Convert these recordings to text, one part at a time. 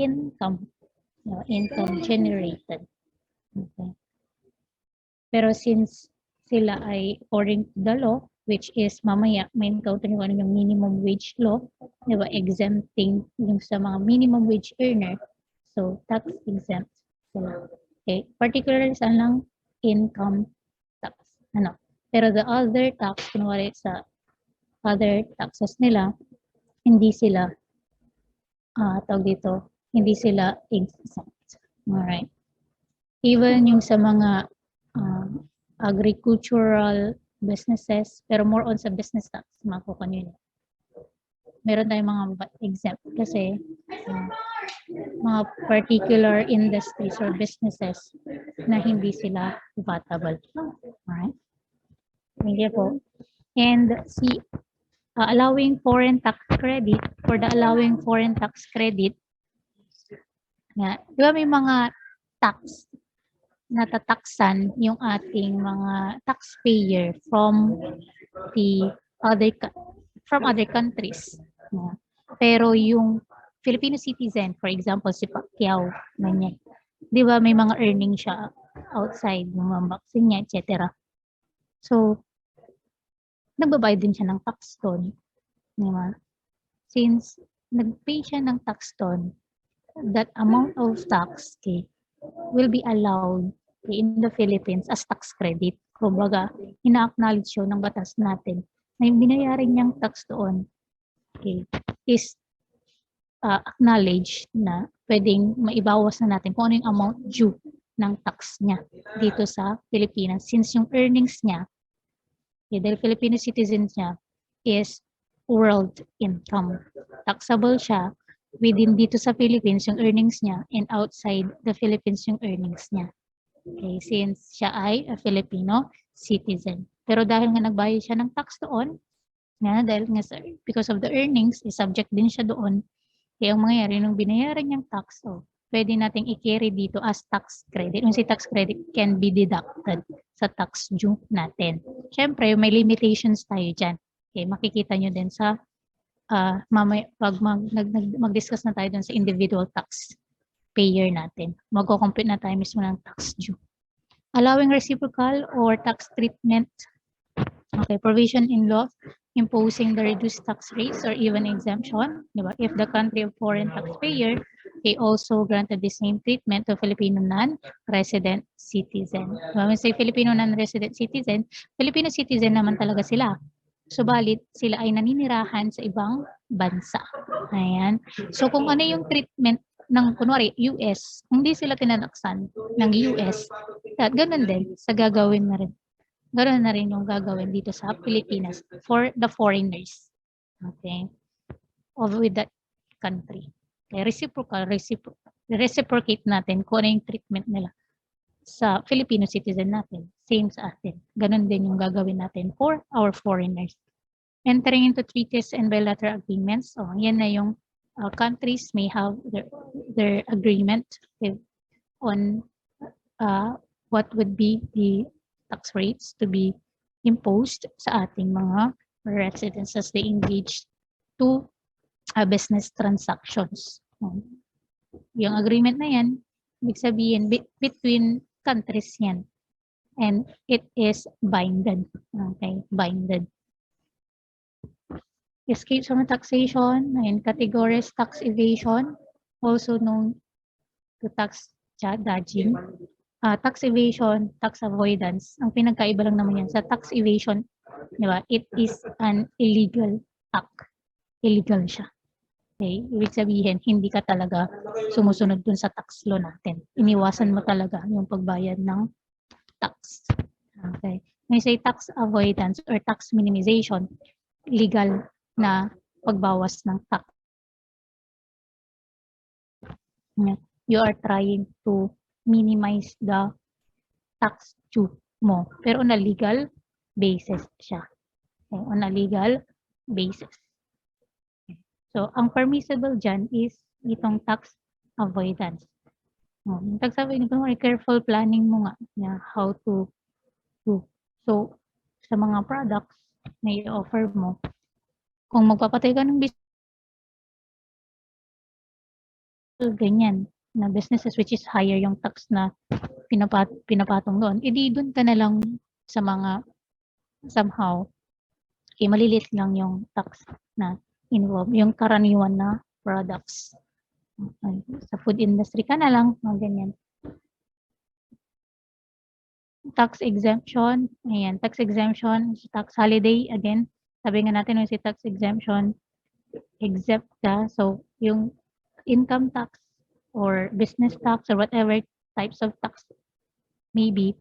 income, income generated. Okay. Pero since sila ay according to the law, which is mamaya may encounter nyo ano yung minimum wage law, di ba, exempting yung sa mga minimum wage earner, so tax exempt sila. Okay, particularly sa lang income tax. Ano? Pero the other tax, kunwari sa other taxes nila, hindi sila tawag dito, hindi sila exempt. Alright. Even yung sa mga agricultural businesses, pero more on sa business tax, makukuha nyo. Meron tayong mga exempt kasi mga particular industries or businesses na hindi sila vatable. Alright? Thank you po. And see, allowing foreign tax credit, for the allowing foreign tax credit, di ba may mga tax natataksan yung ating mga taxpayer from other countries. Pero yung Filipino citizen, for example, si Pacquiao, ganyan. Di ba may mga earning siya outside, yung mga vaccine niya, etc. So, nagbabayad din siya ng tax doon. Diba? Since nag-pay siya ng tax doon, that amount of tax will be allowed in the Philippines as tax credit. Kumbaga, ina-acknowledge yun ng batas natin na yung binayaran niyang tax doon is acknowledged na pwedeng maibawas na natin kung ano yung amount due ng tax niya dito sa Pilipinas. Since yung earnings niya, dahil Filipino citizens niya, is world income. Taxable siya within dito sa Philippines yung earnings niya and outside the Philippines yung earnings niya. Okay, since siya ay a Filipino citizen. Pero dahil nga nagbayad siya ng tax doon, dahil nga because of the earnings, subject din siya doon, kaya ang mangyayari nung binayaran niyang tax, pwede nating i-carry dito as tax credit. Yung si tax credit can be deducted sa tax due natin. Siyempre, may limitations tayo dyan. Okay, makikita nyo din sa mamaya, pag mag-discuss na tayo dun sa individual tax payer natin. Magko-compute na tayo mismo ng tax due. Allowing reciprocal or tax treatment. Okay, provision in law imposing the reduced tax rates or even exemption. Diba? If the country of foreign taxpayer, they also granted the same treatment to Filipino non-resident citizen. When we say Filipino non-resident citizen naman talaga sila. Subalit, sila ay naninirahan sa ibang bansa. Ayan. So, kung ano yung treatment ng, kunwari, US, hindi sila tinanaksan ng US, ganun din, sa gagawin na rin. Ganoon na rin yung gagawin dito sa Pilipinas for the foreigners. Okay? With that country. Okay, reciprocate natin kung ano yung treatment nila sa Filipino citizen natin. Same sa atin. Ganon din yung gagawin natin for our foreigners. Entering into treaties and bilateral agreements. So, yan na yung countries may have their agreement on what would be the tax rates to be imposed sa ating mga residents as they engage to business transactions. Yung agreement na yan, ibig sabihin, between countries yan. And it is binded. Okay, binded. Escape from taxation and categories tax evasion, also known to tax dodging. Tax evasion, tax avoidance, ang pinagkaiba lang naman yan sa tax evasion, di ba? It is an illegal act. Illegal siya. Okay? Ibig sabihin, hindi ka talaga sumusunod dun sa tax law natin. Iniwasan mo talaga yung pagbayad ng tax. Okay? When you say tax avoidance or tax minimization, legal na pagbawas ng tax. You are trying to minimize the tax due mo. Pero on a legal basis siya. Okay, on a legal basis. So, ang permissible dyan is itong tax avoidance. Yung tax avoidance, careful planning mo nga na how to do. So, sa mga products na i-offer mo, kung magpapatay ka ng business, ganyan na businesses which is higher yung tax na pinapatong doon, edi doon ka na lang sa mga somehow, malilit lang yung tax na involved, yung karaniwan na products. Sa food industry ka na lang, mga ganyan. Tax exemption, ayan, tax exemption, tax holiday, again, sabi nga natin, si tax exemption, exempt ka, so yung income tax or business tax or whatever types of tax maybe,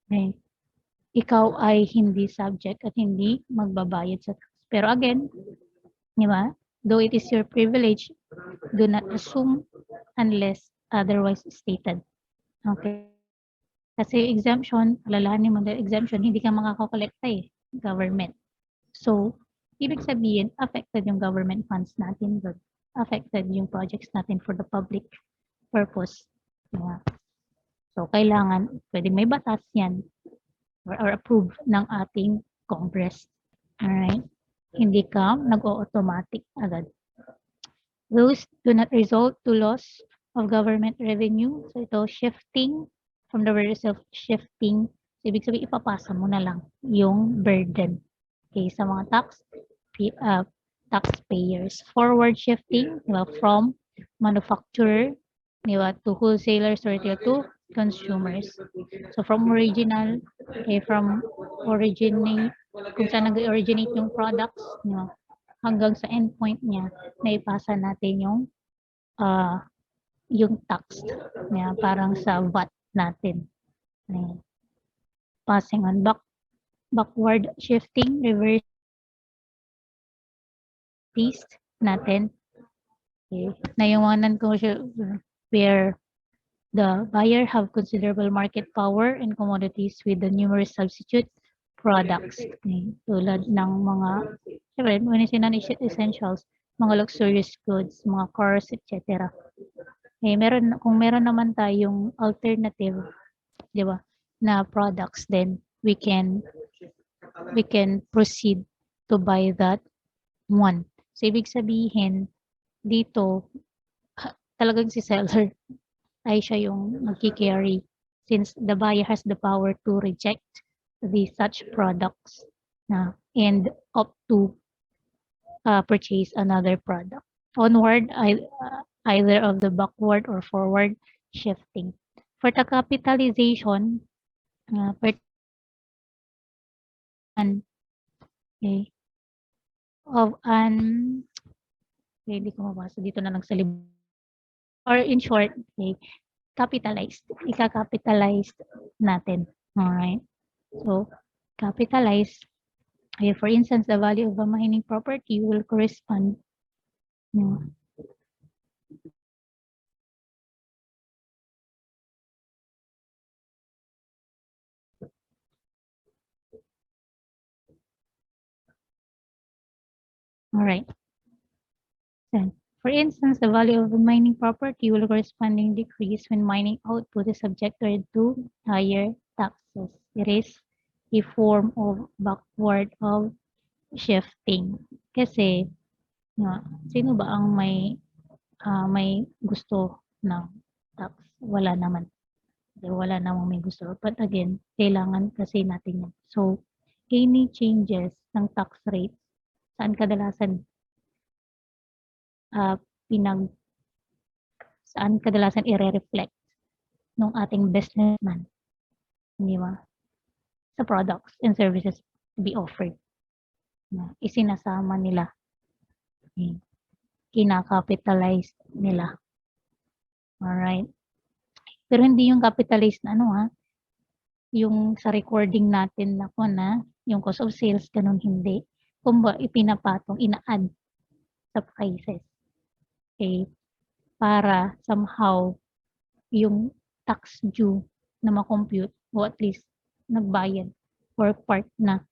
eh, ikaw ay hindi subject at hindi magbabayad sa tax. Pero again, di ba? Though it is your privilege, do not assume unless otherwise stated. Okay? Kasi exemption, alalahanin mo dahil exemption, hindi ka makakakolekta government. So, ibig sabihin, affected yung government funds natin doon. Affected yung projects natin for the public purpose. Yeah. So, kailangan, pwede may batas yan or approve ng ating Congress. Alright? Hindi ka nag-automatic agad. Those do not result to loss of government revenue. So, ito, shifting from the word itself, shifting. So, ibig sabihin, ipapasa mo na lang yung burden. Okay, sa mga taxpayers. Forward shifting, diba, from manufacturer, diba, to wholesalers or retail to consumers. So from original, from originating, kung saan nag-originate yung products, diba, hanggang sa endpoint niya, naipasa natin yung tax niya, parang sa VAT natin. Ayan. Passing on backward shifting, reverse natin. Okay. Na yung mga non-commercial where the buyer have considerable market power and commodities with the numerous substitute products. Okay. Tulad ng mga, syempre, when you say non-essentials, mga luxurious goods, mga cars, etc. Okay. Kung meron naman tayong alternative, di ba, na products, then we can proceed to buy that one. So, ibig sabihin, dito, talagang si seller ay siya yung magki-carry since the buyer has the power to reject the such products and opt to purchase another product. Onward, either of the backward or forward shifting. For the capitalization, hindi ko mabasa dito na nagsalib. Or in short, capitalized. Ika-capitalized natin. Alright? So, capitalized. For instance, the value of a mining property will correspond. Alright. Then, for instance, the value of a mining property will corresponding decrease when mining output is subjected to higher taxes. It is a form of backward of shifting. Kasi, sino ba ang may gusto ng tax? Wala naman. Wala namang may gusto. But again, kailangan kasi natin yan. So, any changes ng tax rate, saan kadalasan i-reflect ng ating businessman, di ba? Sa products and services to be offered. Isinasama nila. Kinakapitalize nila. Alright. Pero hindi yung capitalize na yung sa recording natin na yung cost of sales, ganun hindi. Kumba ipinapatong, ina-add sa prices. Okay. Para somehow yung tax due na makompute o at least nagbayad or part na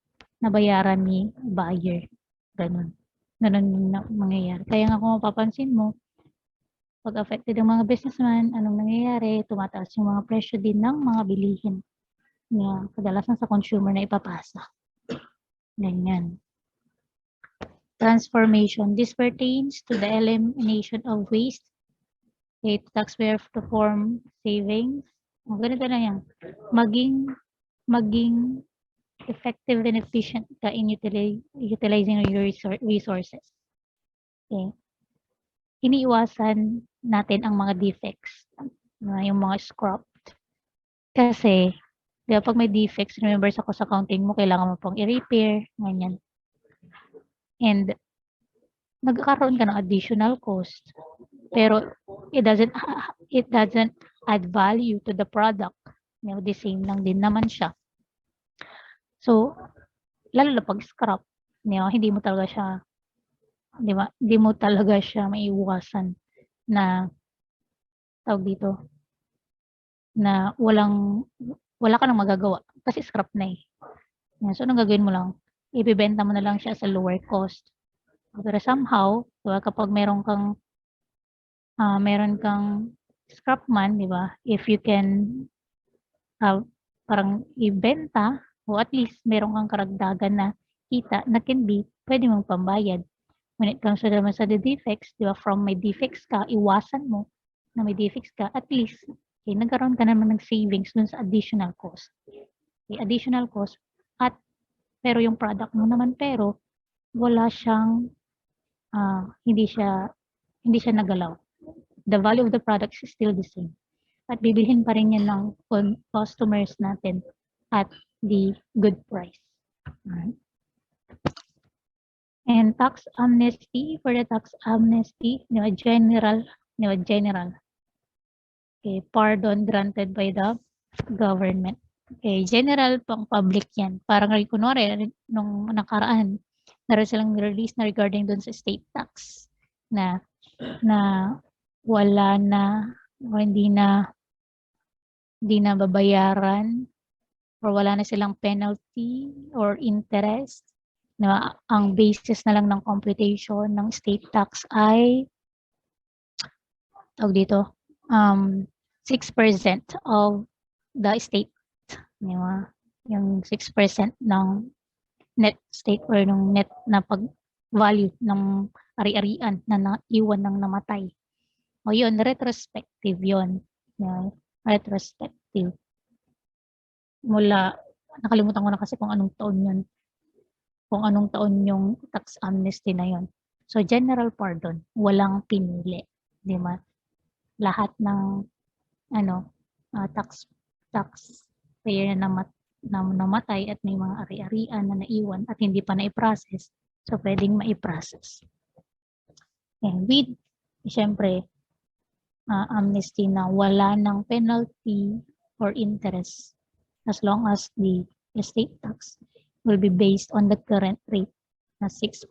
nabayaran ni buyer. Ganun. Ganun yung mangyayari. Kaya nga kung mapapansin mo, pag affected ang mga businessman, anong nangyayari? Tumataas yung mga presyo din ng mga bilihin. Kadalasan sa consumer na ipapasa. Ganyan. Transformation. This pertains to the elimination of waste Okay, taxpayer to form savings. Ganito na yan. Maging effective and efficient ka in utilizing your resources. Okay. Iniiwasan natin ang mga defects, yung mga scrap. Kasi, di ba, pag may defects, remember sa cost accounting mo, kailangan mo pong i-repair, ganyan. And, nagkakaroon ka ng additional cost. Pero, it doesn't add value to the product. You know, the same lang din naman siya. So, lalo na pag scrap, you know, hindi mo talaga siya, di ba, hindi mo talaga siya maiiwasan na, tawag dito, na wala ka nang magagawa kasi scrap na eh. So, anong gagawin mo lang? Ibibenta mo na lang siya sa lower cost. Pero somehow, diba, kapag meron kang scrap man, di ba? If you can parang ibenta o at least meron kang karagdagan na kita na can be pwede mong pambayad. When it comes to naman sa the defects, di ba? From may defects ka, iwasan mo na may defects ka, at least nagkaroon ka naman ng savings dun sa additional cost. Okay, additional cost at pero yung product mo naman wala siyang hindi siya nagalaw. The value of the product is still the same. At bibilhin pa rin yan ng customers natin at the good price. Alright. And tax amnesty, for the tax amnesty, general. Okay, pardon granted by the government. Okay, general pang public yan. Parang kunwari, nung nakaraan, naroon silang release na regarding dun sa state tax na wala na o hindi na babayaran or wala na silang penalty or interest na ang basis na lang ng computation ng state tax ay tawag dito 6% of the state, di ba? Yung 6% ng net state or ng net na pag-value ng ari-arian na naiwan ng namatay. O yun, retrospective yun. Yeah, retrospective. Mula, nakalimutan ko na kasi kung anong taon yun. Kung anong taon yung tax amnesty na yun. So, general pardon, walang pinili. Di ba? Lahat ng taxpayer na namatay at may mga ari-arian na naiwan at hindi pa na-process, so pwedeng ma-process. And with, siyempre, amnesty na wala ng penalty or interest as long as the estate tax will be based on the current rate na 6%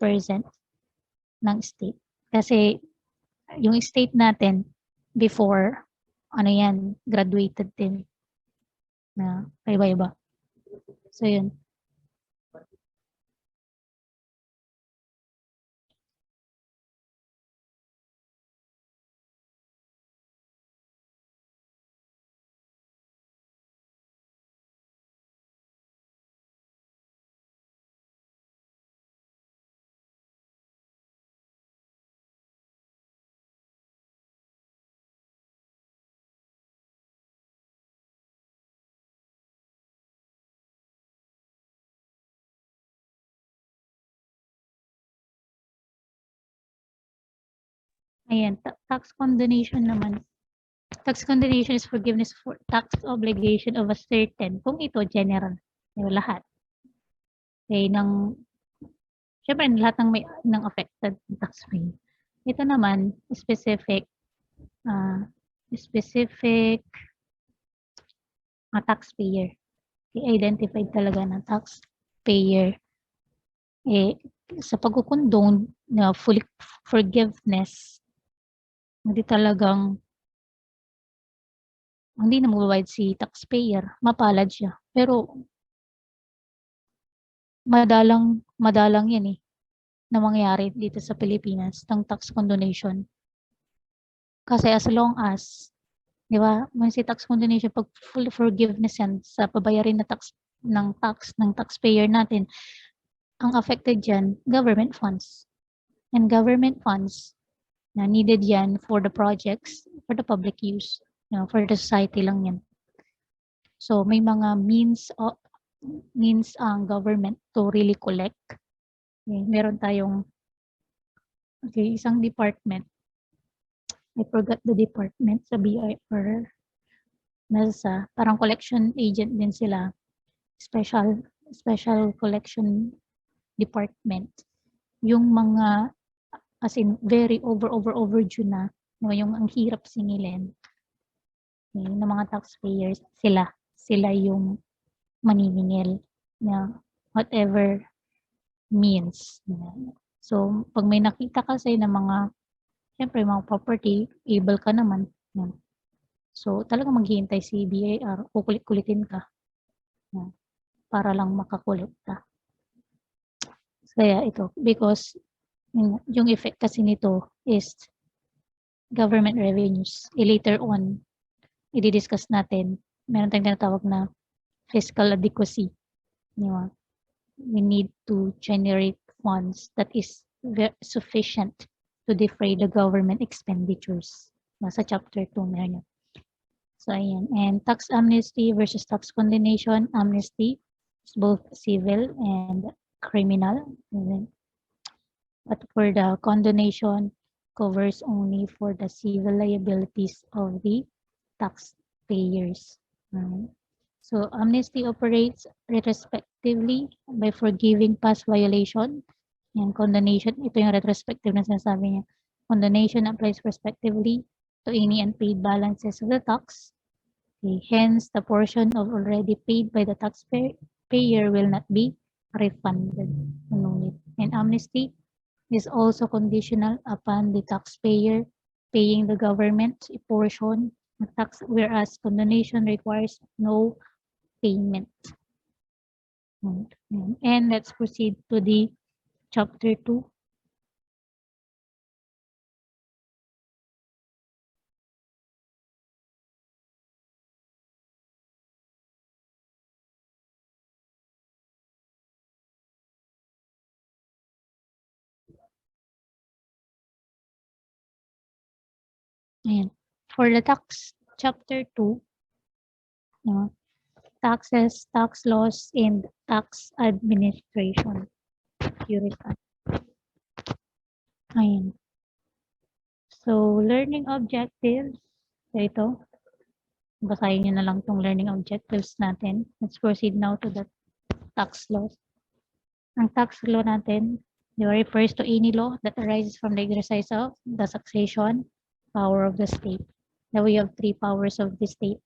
ng state. Kasi yung state natin before, graduated din na iba-iba. So, yun. Ayan, tax condonation naman. Tax condonation is forgiveness for tax obligation of a certain, kung ito general, lahat. Okay, syempre lahat ng affected taxpayer. Ito naman, specific taxpayer. I-identified talaga ng taxpayer. Sa pagkukondone na full forgiveness, hindi na magbabayad si taxpayer, mapalad siya. Pero, madalang yan na mangyari dito sa Pilipinas ng tax condonation. Kasi as long as, di ba, may si tax condonation, pag full forgiveness yan sa pabayarin na tax ng taxpayer natin, ang affected dyan, government funds. And government funds, na needed yan for the projects, for the public use, for the society lang yan. So may mga means ang government to really collect. Okay, meron tayong isang department. I forgot the department sa BIR. Nasa parang collection agent din sila. Special collection department. Yung mga as in very overdue na, yung ang hirap singilin ng mga taxpayers, sila yung maniningil na whatever means. So, pag may nakita kasi ng mga, syempre mga property, able ka naman. So, talagang maghihintay si BIR, kukulit-kulitin ka para lang makakulit ka. Kaya ito, because yung effect kasi nito is government revenues. Later on, i-discuss natin, meron tayong tinatawag na fiscal adequacy. We need to generate funds that is sufficient to defray the government expenditures. Nasa chapter 2 meron yun. So, ayan. And tax amnesty versus tax condonation. Amnesty is both civil and criminal. But for the condonation, covers only for the civil liabilities of the taxpayers. So, amnesty operates retrospectively by forgiving past violation. And condonation, ito yung retrospective na sinasabi niya. Condonation applies prospectively to any unpaid balances of the tax. Okay. Hence, the portion of already paid by the taxpayer will not be refunded. And amnesty is also conditional upon the taxpayer paying the government a portion of tax, whereas condonation requires no payment. And let's proceed to the chapter 2. Ayan. For the tax chapter 2, taxes, tax laws, and tax administration. Ayan. So, learning objectives. So, ito. Basahin nyo na lang itong learning objectives natin. Let's proceed now to the tax laws. Ang tax law natin, refers to any law that arises from the exercise of the succession power of the state. Now we have 3 powers of the state.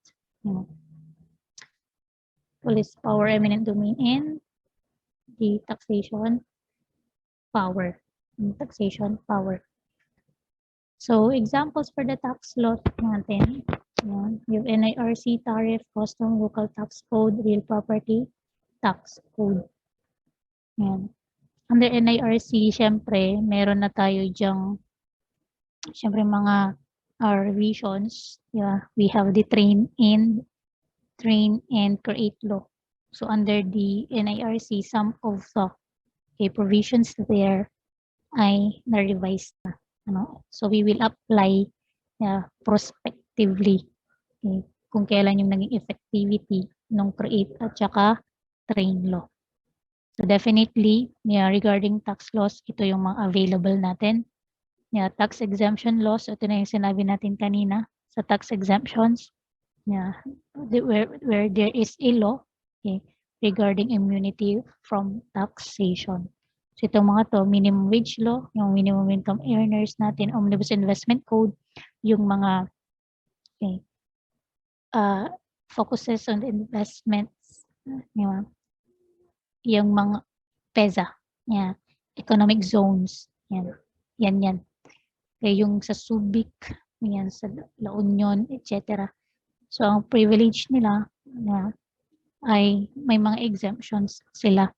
Police power, eminent domain, and the taxation power. Taxation power. So, examples for the tax laws natin. You have NIRC, tariff, custom, local tax code, real property, tax code. Yan. Under NIRC, syempre, meron na tayo dyang, syempre mga revisions. Yeah, we have the train and create law. So under the NIRC, some of the provisions there ay na-revise na. So we will apply prospectively kung kailan yung naging effectivity ng create at saka train law. So definitely, regarding tax laws, ito yung mga available natin. Tax exemption laws, ito na yung sinabi natin kanina sa tax exemptions. Where there is a law regarding immunity from taxation. So itong mga to, minimum wage law, yung minimum income earners natin, omnibus investment code, yung mga focuses on investments, yung mga PEZA, economic zones, yan. Kaya yung sa Subic, sa La Union, etc. So, ang privilege nila ay may mga exemptions sila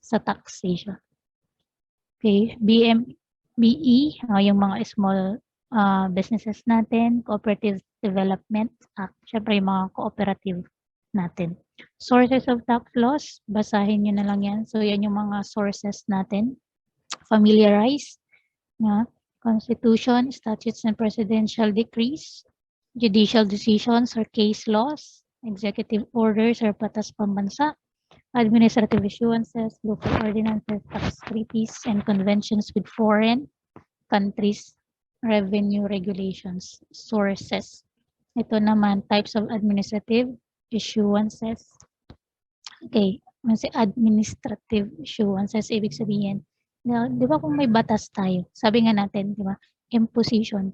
sa taxation. Okay, BMBE, yung mga small businesses natin, Cooperative Development Act, syempre yung mga cooperative natin. Sources of tax laws, basahin nyo na lang yan. So, yan yung mga sources natin. Familiarize. Constitution, statutes, and presidential decrees, judicial decisions or case laws, executive orders or batas pambansa, administrative issuances, local ordinances, tax treaties, and conventions with foreign countries, revenue regulations, sources. Ito naman, types of administrative issuances. Okay, kasi administrative issuances, ibig sabihin, di ba kung may batas tayo, sabi nga natin, di ba, imposition,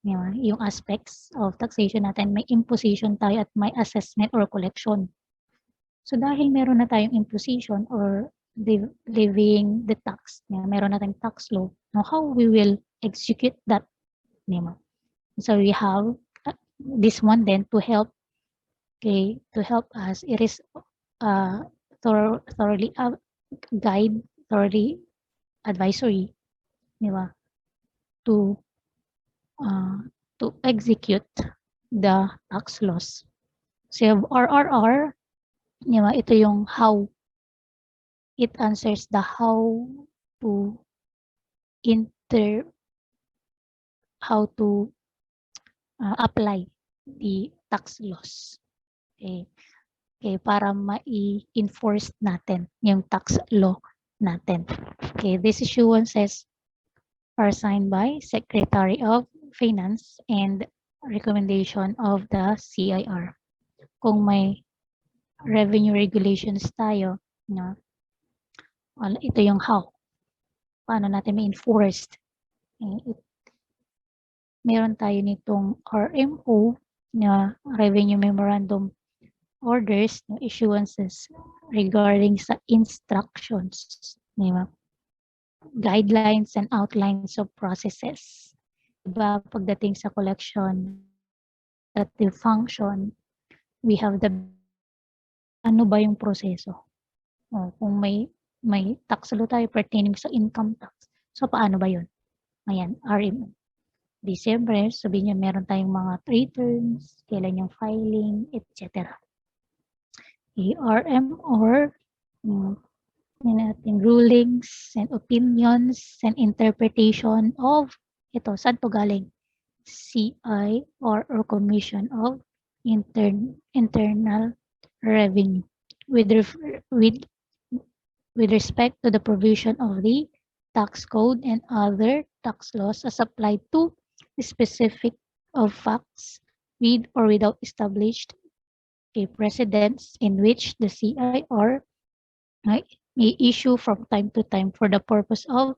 di ba, yung aspects of taxation natin, may imposition tayo at may assessment or collection. So dahil meron na tayong imposition or levying the tax, meron na tayong tax law, now how we will execute that, di ba? So we have this one then to help, okay, to help us, it is thoroughly guide, thoroughly advisory, di ba, to execute the tax laws. So you have RRR, di ba, ito yung how, it answers the how to apply the tax laws. Okay. Okay, para ma-enforce natin yung tax law natin. Okay, these issuances are signed by Secretary of Finance and recommendation of the CIR. Kung may revenue regulations tayo, no, ito yung how. Paano natin ma-enforce. Meron tayo nitong RMO na Revenue Memorandum Orders, no, issuances regarding sa instructions, diba? Guidelines and outlines of processes. Diba, pagdating sa collection, that the function, we have the, ano ba yung proseso? O, kung may tax law tayo pertaining sa income tax, so paano ba yun? Ayan, RMO. December, sabihin niyo meron tayong mga returns, kailan yung filing, etc. ARM or natin rulings and opinions and interpretation of ito, saan to galing? CI or Commission of Internal Revenue with respect to the provision of the tax code and other tax laws as applied to specific of facts with or without established precedents in which the CIR may issue from time to time for the purpose of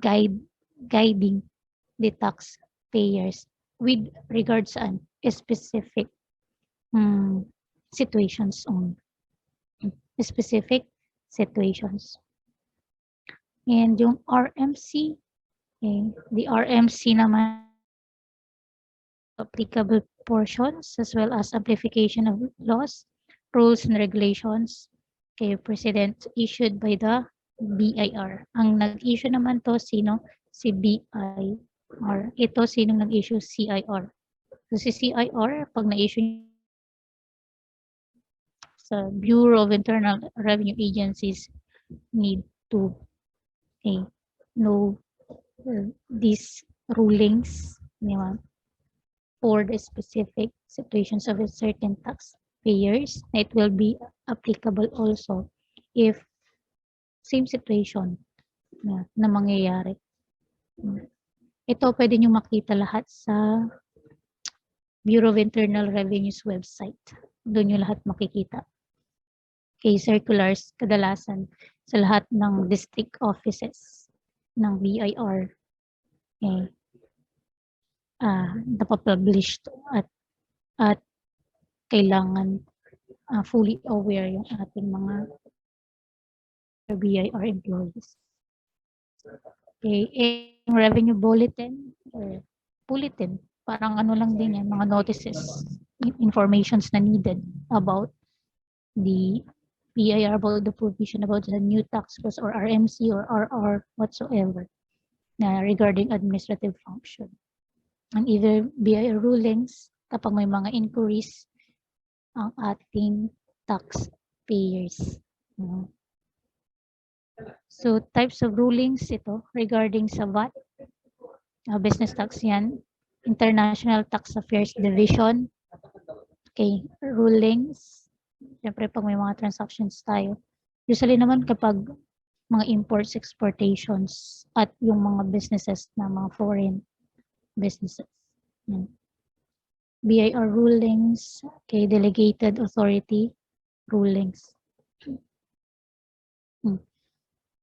guiding the taxpayers with regards to specific situations on specific situations. And yung RMC, the RMC naman applicable portions as well as amplification of laws, rules and regulations, precedent issued by the BIR. Ang nag-issue naman to sino? Si BIR. Ito sinong nag-issue? CIR. So si CIR, pag na-issue sa Bureau of Internal Revenue Agencies need to know these rulings, for the specific situations of a certain taxpayers. It will be applicable also if same situation na mangyayari. Ito pwede nyo makita lahat sa Bureau of Internal Revenue's website. Doon nyo lahat makikita. Circulars kadalasan sa lahat ng district offices ng BIR. Napapublish at kailangan fully aware yung ating mga BIR employees. Yung revenue bulletin, parang ano lang din yan, mga notices, informations na needed about the BIR, about the provision about the new tax laws or RMC or RR whatsoever na regarding administrative function. And either BIR rulings kapag may mga inquiries ang ating taxpayers. So, types of rulings ito regarding sa VAT, business tax yan, International Tax Affairs Division, okay, rulings, siyempre pag may mga transactions tayo. Usually naman kapag mga imports, exportations, at yung mga businesses na mga foreign businesses. Yan. BIR rulings, okay, delegated authority rulings.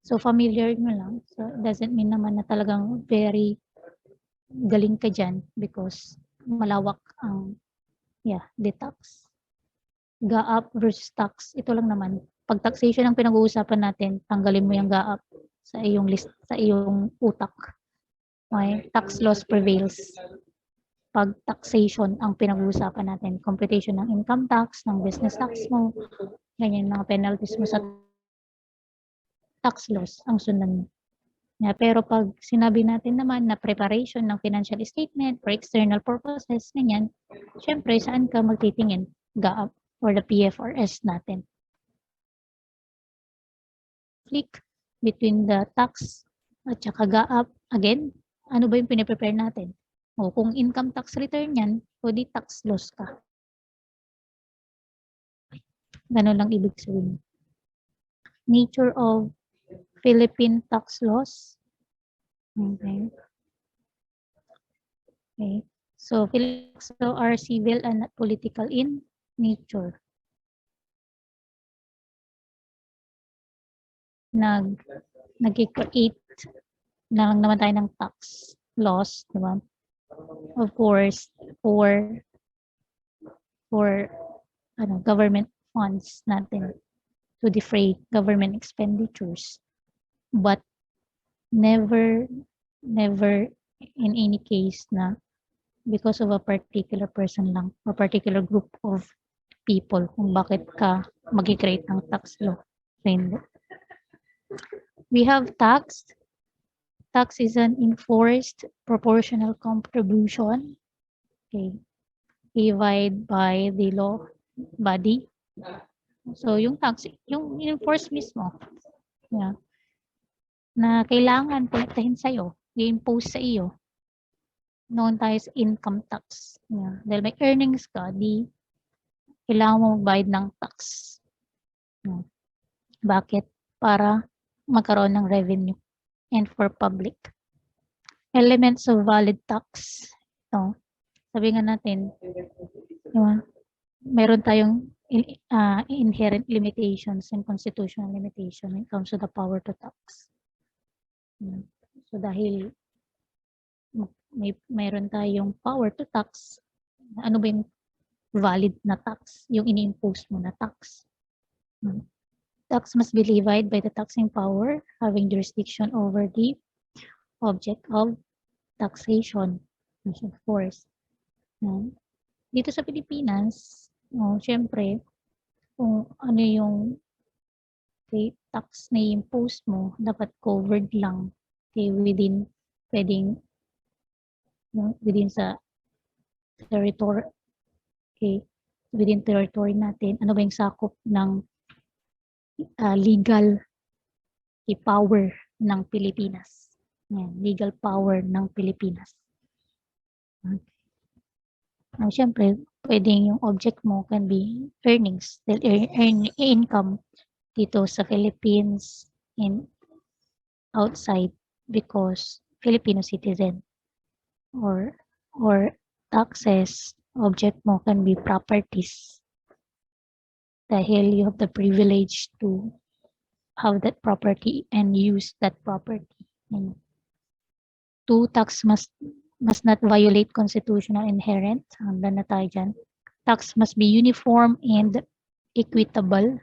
So, familiar nyo lang. So, doesn't mean naman na talagang very galing ka dyan because malawak ang, the tax. GAAP versus tax, ito lang naman. Pag taxation ang pinag-uusapan natin, tanggalin mo yung GAAP sa iyong list, sa iyong utak. Okay? Tax loss prevails. Pag taxation ang pinag-uusapan natin, computation ng income tax, ng business tax mo, ganyan mga penalties mo sa tax loss ang sundan mo. Pero pag sinabi natin naman na preparation ng financial statement for external purposes, ganyan, syempre saan ka magtitingin? GAAP or the PFRS natin. Click between the tax at saka GAAP. Again, ano ba yung piniprepare natin? O kung income tax return yan, o di tax loss ka. Ganun lang ibig sabihin. Nature of Philippine tax laws. Okay. Okay. So, Philippine tax law are civil and not political in nature. Nag-create na lang naman tayo ng tax laws, di ba? Of course, for government funds natin to defray government expenditures. But never in any case na because of a particular person lang or particular group of people kung bakit ka mag-create ng tax law. We have tax. Tax is an enforced proportional contribution, okay, levied by the law body. So, yung tax, yung enforce mismo, na kailangan kolektahin sa'yo, i-impose sa iyo, known tayo sa income tax. Dahil may earnings ka, di kailangan mo magbayad ng tax. Bakit? Para magkaroon ng revenue and for public. Elements of valid tax. Ito, sabi nga natin, meron tayong inherent limitations and constitutional limitation when it comes to the power to tax. So dahil mayroon tayong power to tax, ano ba yung valid na tax? Yung ini-impose mo na tax. Tax must be levied by the taxing power having jurisdiction over the object of taxation. Of course. Dito sa Pilipinas, syempre, kung ano yung tax na i-impose mo, dapat covered lang within sa territory, within territory natin, ano ba yung sakop ng legal power ng Pilipinas. Legal power ng Pilipinas. Siyempre, pwedeng yung object mo can be earnings, earn income dito sa Philippines and outside because Filipino citizen, or taxes, object mo can be properties dahil you have the privilege to have that property and use that property. And two, tax must not violate constitutional inherent. Hanggang na tayo dyan. Tax must be uniform and equitable.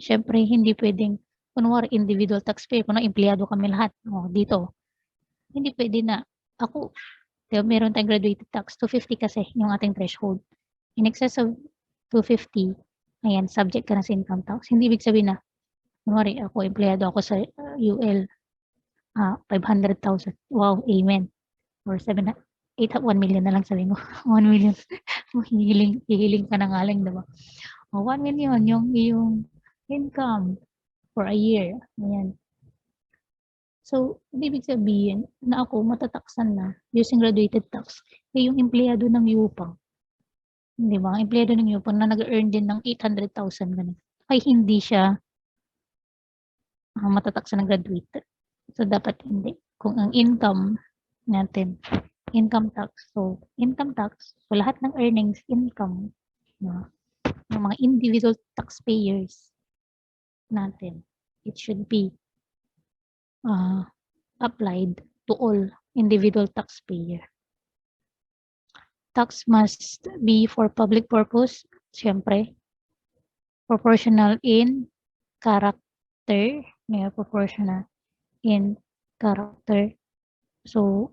Syempre, hindi pwedeng, kunwari, individual taxpayer, kunwari, empleyado kami lahat. Dito. Hindi pwede na, ako, meron tayong graduated tax, 250 kasi yung ating threshold. In excess of 250, ayan, subject ka na sa income tax. Hindi ibig sabihin na, kunwari, ako, empleyado ako sa UL, 500,000. Wow, amen. Or 1 million na lang sabihin mo. 1 million. Hihiling ka na nga lang, diba? 1 million yung income. for a year. Ayan. So, ibig sabihin na ako matataksan na using graduated tax, eh yung empleyado ng Yupang, di ba? Ang empleyado ng Yupang na nag-earn din ng 800,000 ganun, ay hindi siya matataksan ng graduated. So, dapat hindi. Kung ang income natin, income tax. So, income tax, so lahat ng earnings, income, no? Ng mga individual taxpayers natin, it should be applied to all individual taxpayer. Tax must be for public purpose, siyempre. Proportional in character, proportional in character. So,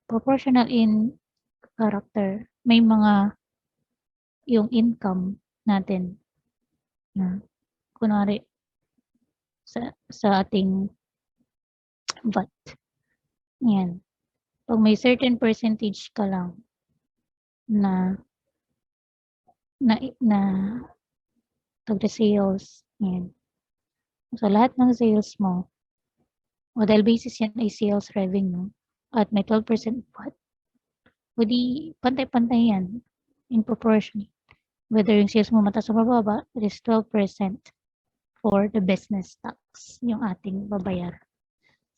proportional in character, may mga yung income natin. Kunwari, sa ating VAT. Yan. Pag may certain percentage ka lang na tag sales, yan. So, lahat ng sales mo, o dahil basis yan ay sales revenue, at may 12% VAT, o di pantay-pantay yan in proportion. Whether yung sales mo mataas o mababa, it is 12% for the business tax yung ating babayaran.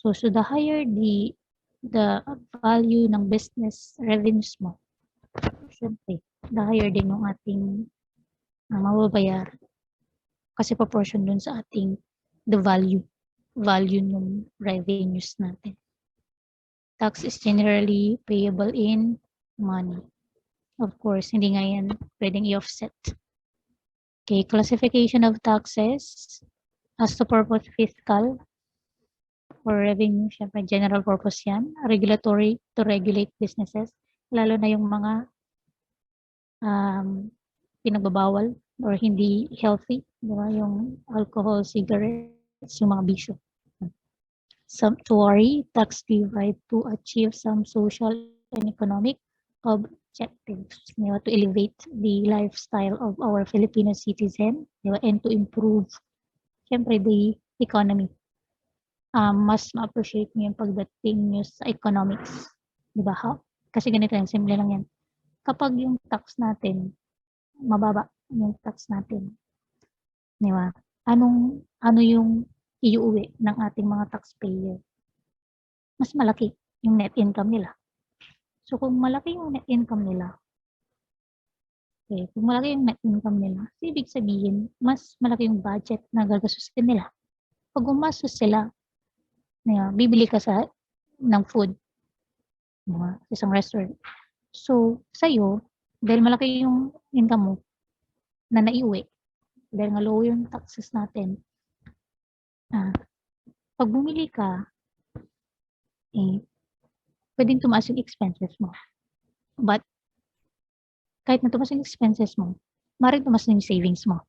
So the higher the value ng business revenues mo, syempre, the higher din yung ating mababayaran. Kasi proportion dun sa ating the value ng revenues natin. Tax is generally payable in money. Of course, hindi nga yan pwedeng i-offset. Okay, classification of taxes as to purpose fiscal or revenue, syempre general purpose yan. Regulatory to regulate businesses, lalo na yung mga pinagbabawal or hindi healthy, diba? Yung alcohol, cigarettes, yung mga bisyo. Sumptuary tax divide to achieve some social and economic objectives, diba? To elevate the lifestyle of our Filipino citizen, diba? And to improve, syempre, the economy. Mas ma-appreciate nyo yung pagdating nyo sa economics. Diba? Kasi ganito lang, simple lang yan. Kapag yung tax natin, mababa yung tax natin, diba? Ano yung iuwi ng ating mga taxpayer? Mas malaki yung net income nila. So, kung malaki yung net income nila, okay, kung malaki yung net income nila, so ibig sabihin, mas malaki yung budget na gagastusin nila. Pag gumastos sila, bibili ka ng food, sa isang restaurant. So, sa'yo, dahil malaki yung income mo na naiuwi, dahil nga low yung taxes natin, pag bumili ka, pwedeng tumaas yung expenses mo. But, kahit na tumaas yung expenses mo, maaaring tumaas na yung savings mo.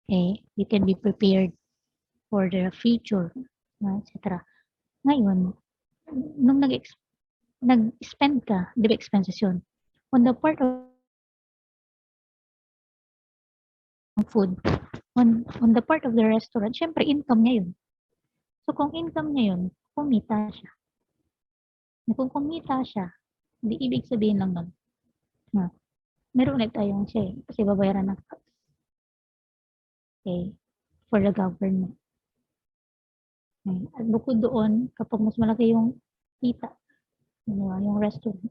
Okay? You can be prepared for the future, etc. Ngayon, nung nag-spend ka, di ba expenses yun? On the part of food, on the part of the restaurant, syempre income niya yun. So kung income niya yun, kumita siya. Kung kumita siya, di ibig sabihin lang nun, meron ulit tayong siya kasi babayaran ng tax. Okay? For the government. Okay? At bukod doon, kapag mas malaki yung kita, yung restaurant,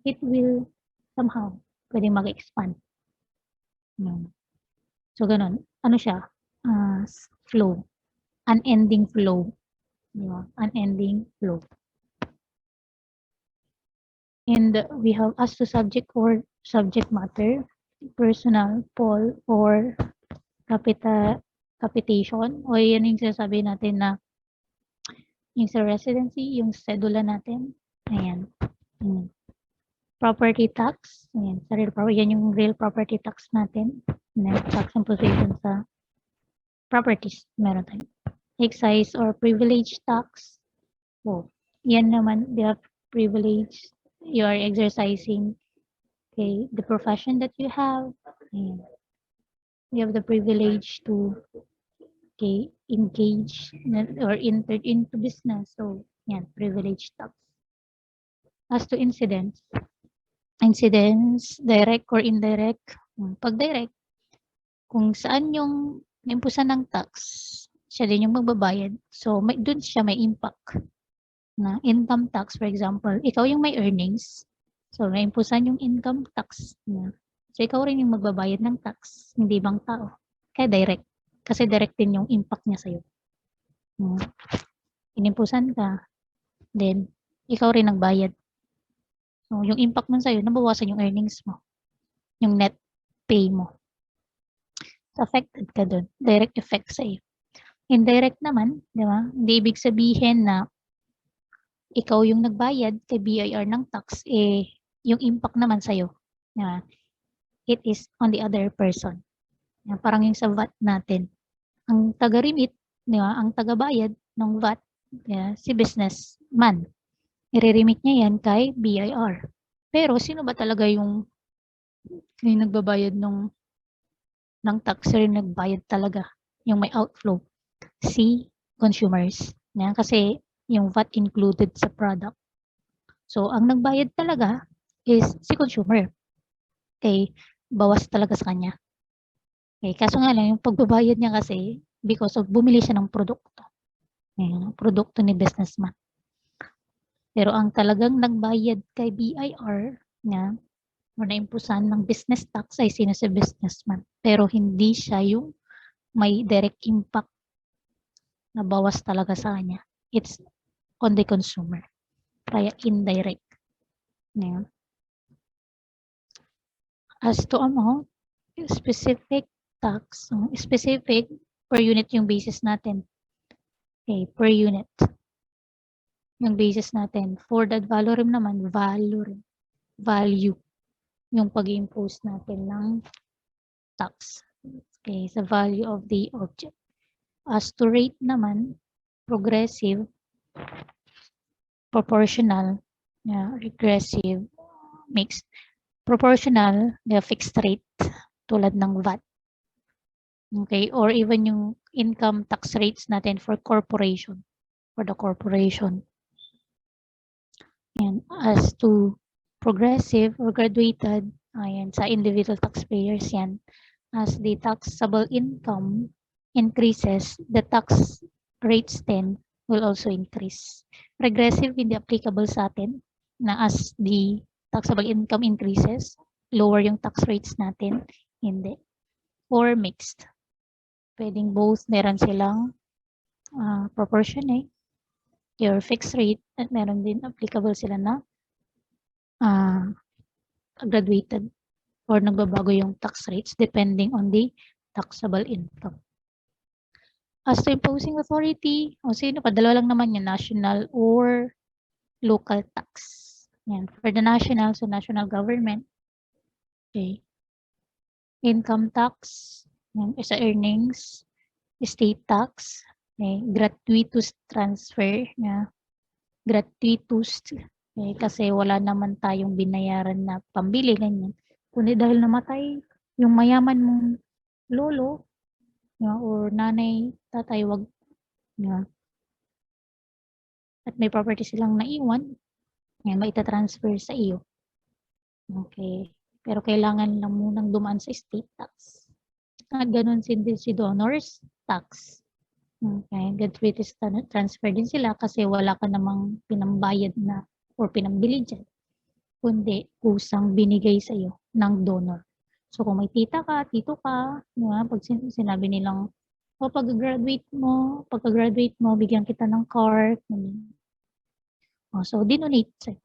it will somehow pwedeng mag-expand. So, ganun. Ano siya? Flow. Unending flow. Unending flow. And we have as to subject or subject matter, personal, poll, or capitation. O yan yung sinasabi natin na yung sa residency, yung cedula natin. Ayan. Property tax. Ayan. Sa real property. Yan yung real property tax natin. Tax imposition sa properties. Meron tayo. Excise or privilege tax. Oh, yan naman, they have privilege. You are exercising, okay, the profession that you have. Ayan. You have the privilege to okay, engaged or entered into business. So, yan, privilege tax. As to incidents, direct or indirect. Pag direct, kung saan yung naimpusan ng tax, siya din yung magbabayad. So, dun siya may impact na income tax, for example. Ikaw yung may earnings. So, naimpusan yung income tax niya. So, ikaw rin yung magbabayad ng tax, hindi ibang tao. Kaya direct. Kasi direct din yung impact niya sa'yo. Inimpusan ka, then, ikaw rin nagbayad. So, yung impact nun sa'yo, nabawasan yung earnings mo. Yung net pay mo. So, affected ka dun. Direct effect sa'yo. Indirect naman, di ba? Hindi ibig sabihin na ikaw yung nagbayad kay BIR ng tax, yung impact naman sa'yo. Di ba? It is on the other person. Parang yung sa VAT natin. Ang taga-remit, di ba? Ang taga-bayad ng VAT, si businessman. I-remit niya yan kay BIR. Pero sino ba talaga yung nagbabayad ng tax or nagbayad talaga? Yung may outflow. Si consumers. Kasi yung VAT included sa product. So, ang nagbayad talaga is si consumer. Okay, bawas talaga sa kanya. Okay, kaso nga lang, yung pagbabayad niya kasi, because of bumili siya ng produkto. Produkto ni businessman. Pero ang talagang nagbayad kay BIR niya, o naimpusan ng business tax ay sino si businessman. Pero hindi siya yung may direct impact na bawas talaga sa kanya. It's on the consumer. Kaya indirect. Ngayon. As to amount, specific tax, specific per unit yung basis natin. Okay, per unit. Yung basis natin. For that valorem naman, value. Yung pag-impose natin ng tax. Okay, sa value of the object. As to rate naman, progressive, proportional, regressive, mixed. Proportional, fixed rate, tulad ng VAT. Okay, or even yung income tax rates natin for corporation, for the corporation. And as to progressive or graduated, ayan, sa individual taxpayers yan. As the taxable income increases, the tax rates then will also increase. Regressive, hindi applicable sa atin na as the taxable income increases, lower yung tax rates natin, hindi. Or mixed. Pwedeng both, meron silang proportionate, your fixed rate, at meron din applicable sila na graduated or nagbabago yung tax rates depending on the taxable income. As to imposing authority, sino pa? Dalawa lang naman yung national or local tax. Yan. For the national, so national government. Okay. Income tax, yan, sa earnings, state tax, okay, gratuitous transfer, gratuitous, okay, kasi wala naman tayong binayaran na pambili, ganyan. Kundi dahil namatay yung mayaman mong lolo, or nanay, tatay, wag, at may property silang naiwan, maitatransfer sa iyo. Okay. Pero kailangan lang munang dumaan sa state tax. At ganun din si donors tax. Okay. Gratuitous transfer din sila kasi wala ka namang pinambayad na or pinambili dyan, kundi kusang binigay sa iyo ng donor. So kung may tita ka, tito ka, pag sinabi nilang, pagka-graduate mo, bigyan kita ng car. So dinonate.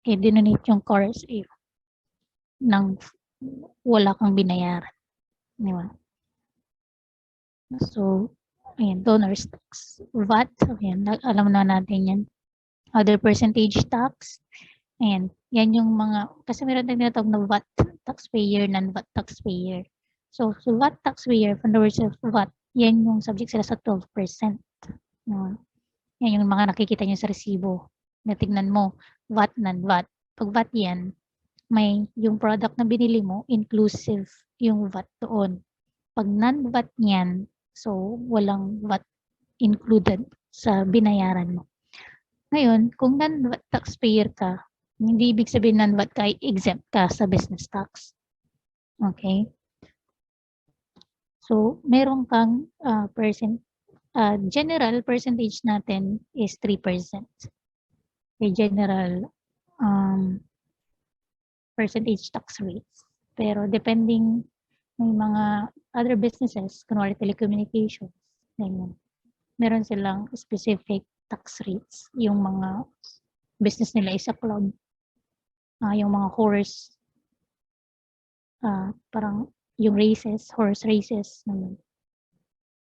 Dinonate yung car sa iyo nang wala kang binayaran. Di ba? So, ayan, donors tax. VAT, ayan, alam na natin yan. Other percentage tax. Ayan, yan yung mga, kasi meron tayong tinatawag na VAT taxpayer, non-VAT taxpayer. So VAT taxpayer, from the words of VAT, yan yung subject sila sa 12%. Yan yung mga nakikita nyo sa resibo. Natignan mo, VAT, non-VAT. Pag VAT yan, may yung product na binili mo, inclusive yung VAT doon. Pag non-VAT yan, So, walang VAT included sa binayaran mo. Ngayon, kung non-VAT taxpayer ka, hindi ibig sabihin non-VAT ka, exempt ka sa business tax. Okay? So, meron kang general percentage natin is 3%. The general percentage tax rates. Pero depending may mga other businesses, kunwari telecommunications, ganyan. Meron silang specific tax rates. Yung mga business nila is a club. Yung mga horse, parang yung races, horse races.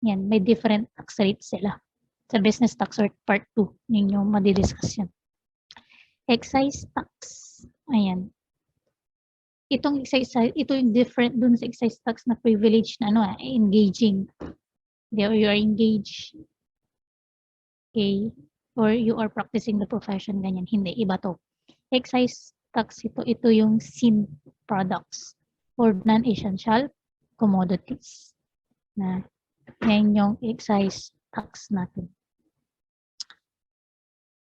Yan, may different tax rates sila. Sa business tax or part 2, ninyo madidiscuss yan. Excise tax. Ayan. Ito yung different dun sa excise tax na privilege na engaging. You are engaged, okay, or you are practicing the profession, ganyan. Hindi, iba to. Excise tax ito yung sin products or non-essential commodities. Yan yung excise tax natin.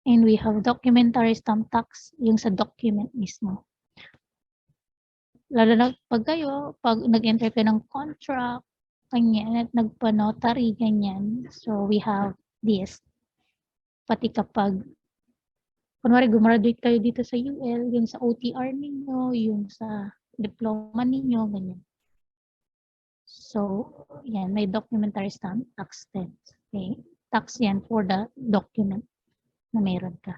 And we have documentary stamp tax, yung sa document mismo. Lalo na pag nag-enter kayo ng contract, ganyan, at nagpa-notary, ganyan. So, we have this. Pati kapag, kunwari, gumraduate kayo dito sa UL, yung sa OTR ninyo, yung sa diploma ninyo, ganyan. So, yan, may documentary stamp tax din. Okay? Tax yan for the document na meron ka.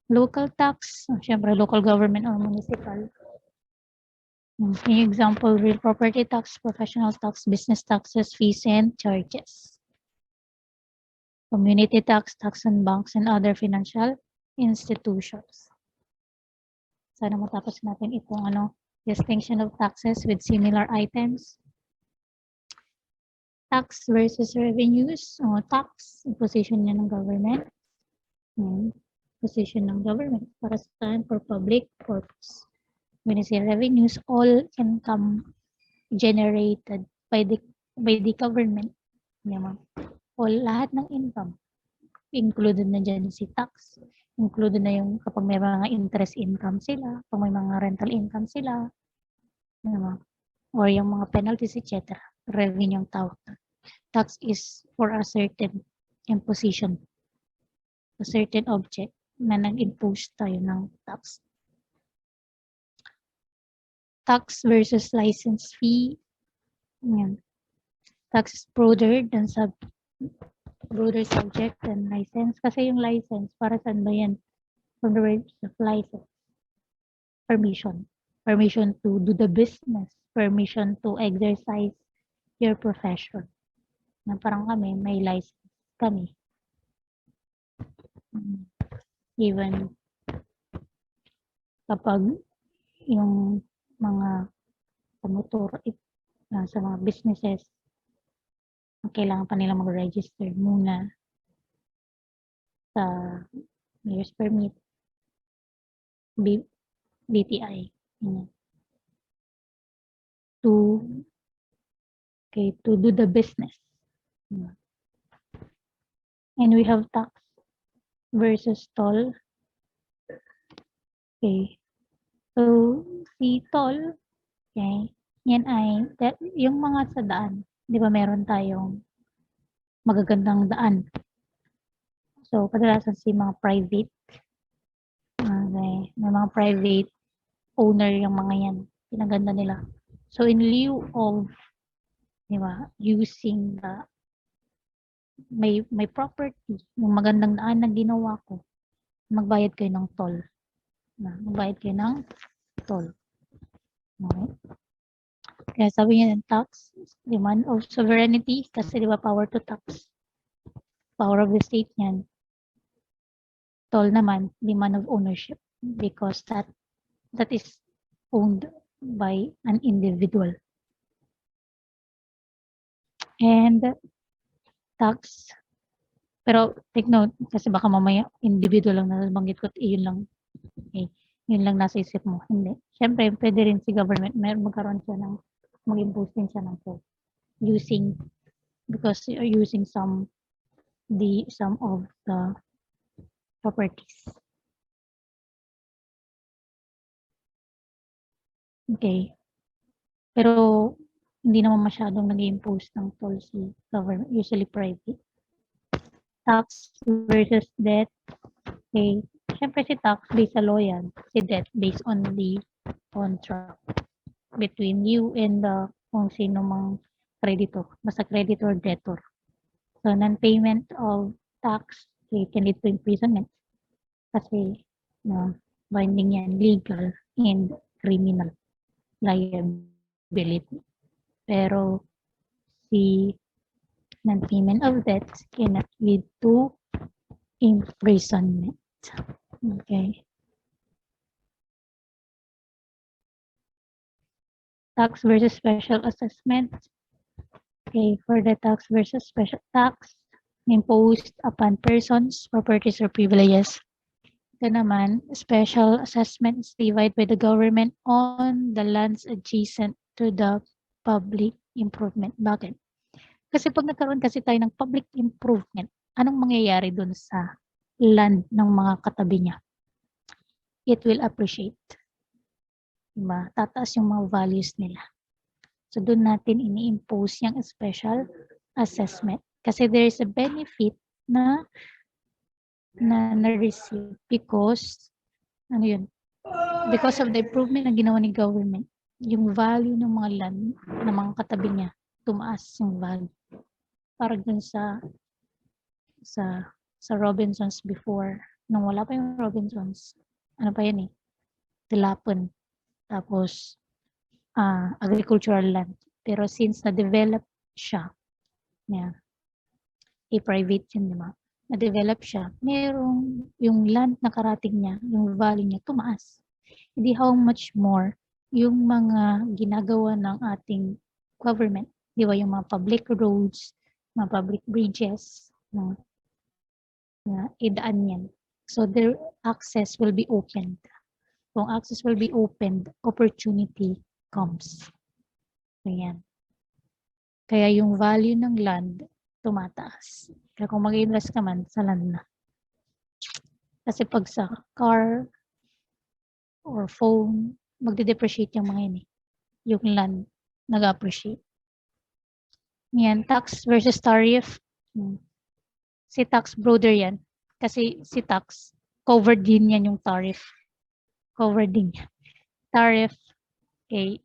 Local tax, syempre, local government or municipal. Yung example, real property tax, professional tax, business taxes, fees, and charges. Community tax, tax on banks and other financial institutions. Sana matapos natin itong distinction of taxes with similar items. Tax versus revenues. Tax, position niya ng government. Position ng government para saan? For public purpose. When you say revenues, all income generated by the government. All, lahat ng income. Included na dyan si tax. Included na yung kapag may mga interest income sila, kapag may mga rental income sila, or yung mga penalties, etc. Revenue yung tawag. Tax is for a certain imposition, a certain object na nag-impose tayo ng tax. Tax versus license fee. Yan. Tax is broader than broader subject than license. Kasi yung license, para saan ba yan? From the words of license. Permission. Permission to do the business. Permission to exercise your profession. Na parang kami, may license kami. Even kapag yung mga motor sa mga businesses, kailangan pa nila mag-register muna sa mayor's permit, BTI. To do the business. And we have tax versus toll. Okay. So, si toll, okay, yan ay, yung mga sa daan, di ba meron tayong magagandang daan. So, kadalasan si mga private, okay, may mga private owner yung mga yan, pinaganda nila. So, in lieu of, di ba, using the, may property, yung magandang daan na ginawa ko, magbayad kayo ng toll. Magbayad kayo ng toll. Okay. Kaya sabi niya ng tax, demand of sovereignty, kasi di ba power to tax. Power of the state yan. Toll naman, demand of ownership, because that is owned by an individual. And tax, pero take note, kasi baka mamaya individual lang na banggit ko, yun lang. Okay. Yun lang nasa isip mo. Hindi. Siyempre, pwede rin si government, magkaroon siya ng, mag-impose din siya ng toll using because you're using some of the properties. Okay. Pero hindi naman masyadong nag-i-impose ng toll si government, usually private. Tax versus debt. Okay. Siyempre si tax based sa law yan. Si debt based on the contract between you and the kung sino mang creditor. Basta creditor, debtor. So, non-payment of tax can lead to imprisonment kasi binding yan, legal and criminal liability. Pero si non-payment of debts cannot lead to imprisonment. Okay. Tax versus special assessment. Okay, for the tax versus special tax imposed upon persons, properties, or privileges. Ito naman, special assessment is levied by the government on the lands adjacent to the public improvement. Bakit? Kasi pag nagkaroon kasi tayo ng public improvement, anong mangyayari dun sa land ng mga katabi niya? It will appreciate. Diba? Tataas yung mga values nila. So, doon natin ini-impose yung special assessment. Kasi there is a benefit na na-receive because, because of the improvement na ginawa ni government, yung value ng mga land, ng mga katabi niya, tumaas yung value. Parang dun sa Robinsons before, nung wala pa yung Robinsons, ano pa yan Tilapon. Tapos, agricultural land. Pero since na-develop siya, private yun, diba? Na-develop siya, merong yung land na karating niya, yung value niya, tumaas. Hindi how much more yung mga ginagawa ng ating government, di ba, yung mga public roads, mga public bridges, idaan yan. So, their access will be opened. Kung access will be opened, opportunity comes. Ayan. Kaya yung value ng land, tumataas. Kaya kung mag-invest ka man, sa land na. Kasi pag sa car or phone, magde-depreciate yung mga yun Yung land, nag-appreciate. Yan, tax versus tariff. Si tax broader yan. Kasi si tax, covered din yan yung tariff. Covered din yan. Tariff, okay,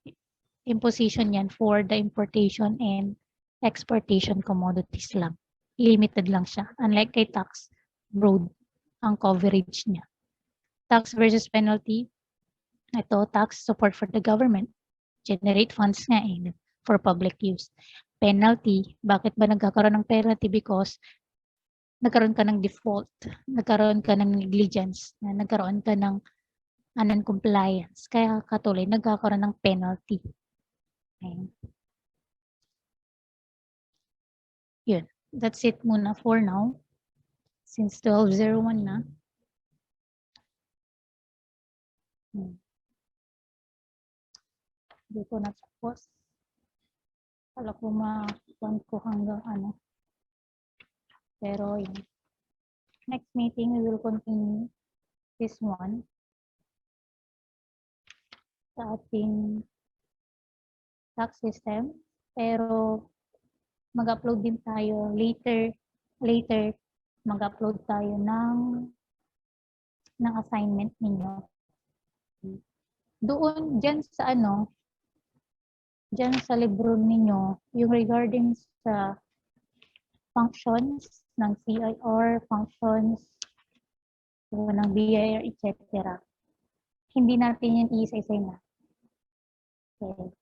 imposition yan for the importation and exportation commodities lang. Limited lang siya. Unlike kay tax, broad ang coverage niya. Tax versus penalty. Ito, tax support for the government. Generate funds nga for public use. Penalty, bakit ba nagkakaroon ng penalty? Because nagkaroon ka ng default, nagkaroon ka ng negligence, nagkaroon ka ng non-compliance. Kaya katuloy, nagkakaroon ng penalty. Okay. Yun. That's it muna for now. Since 12:01 na. Dito na tapos. Kala ko ma-point ko hanggang ano. Pero yun. Next meeting, we will continue this one. Sa ating tax system. Pero mag-upload din tayo later mag-upload tayo ng assignment ninyo. Doon, dyan sa dyan sa libro ninyo, yung regarding sa functions ng CIR, functions ng BIR, etc. Hindi natin yan i-isa-isa na. Okay.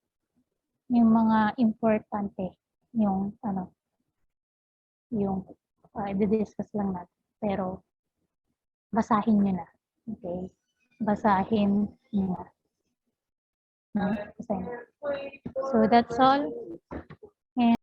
Yung mga importante, yung i-discuss lang natin. Pero, basahin nyo na. Okay? Basahin nyo na. So, that's all.